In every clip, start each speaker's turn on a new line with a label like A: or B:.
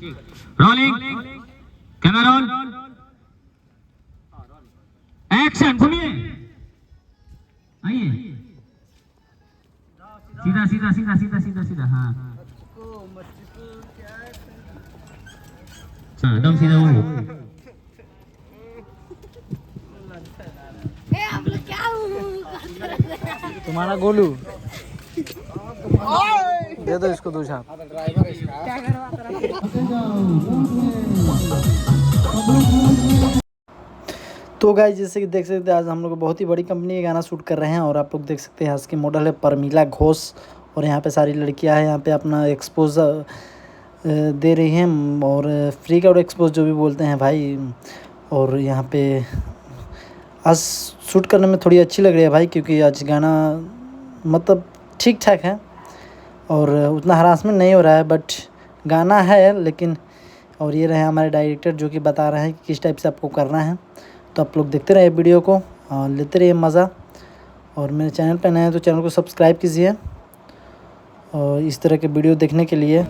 A: Rolling camera roll action घूमिए आइए सीधा सीधा सीधा सीधा सीधा सीधा हाँ एकदम सीधा हो
B: तुम्हारा गोलू दे दो इसको दो छाप। तो गाइस जैसे कि देख सकते हैं आज हम लोग बहुत ही बड़ी कंपनी का गाना शूट कर रहे हैं और आप लोग देख सकते हैं आज की मॉडल है परमीला घोष और यहाँ पे सारी लड़कियां हैं यहाँ पे अपना एक्सपोज दे रही हैं और फ्री का और एक्सपोज जो भी बोलते हैं भाई। और यहाँ पे आज शूट करने में थोड़ी अच्छी लग रही है भाई क्योंकि आज गाना मतलब ठीक ठाक है और उतना हरासमेंट नहीं हो रहा है बट गाना है लेकिन। और ये रहे हमारे डायरेक्टर जो कि बता रहे हैं कि किस टाइप से आपको करना है। तो आप लोग देखते रहिए वीडियो को और लेते रहिए मज़ा। और मेरे चैनल पर नए हैं तो चैनल को सब्सक्राइब कीजिए और इस तरह के वीडियो देखने के लिए।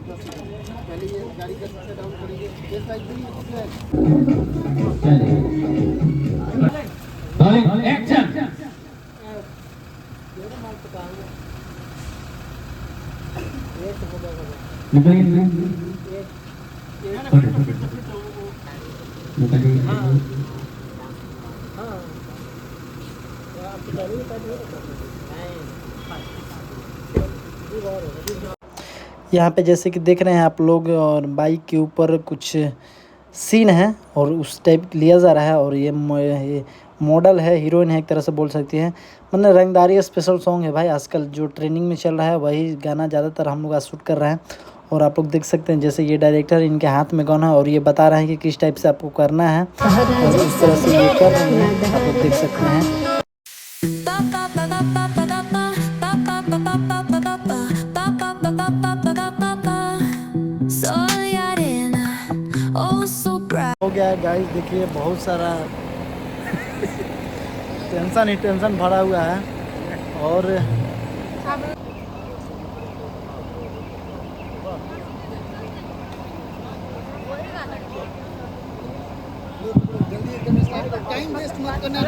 B: यहाँ पे जैसे कि देख रहे हैं आप लोग और बाइक के ऊपर कुछ सीन है और उस टाइप लिया जा रहा है। और ये मॉडल है हीरोइन है एक तरह से बोल सकती हैं। मतलब रंगदारी स्पेशल सॉन्ग है भाई आजकल जो ट्रेंडिंग में चल रहा है वही गाना ज़्यादातर हम लोग आज शूट कर रहे हैं। और आप लोग देख सकते हैं जैसे ये डायरेक्टर इनके हाथ में गन है और ये बता रहे हैं कि किस टाइप से आपको करना है और इस तरह से ये कर रहे हैं आप लोग देख सकते हैं। हो गया है गाइस देखिए बहुत सारा टेंशन ही टेंशन भरा हुआ है। और टाइम वेस्ट मत करना।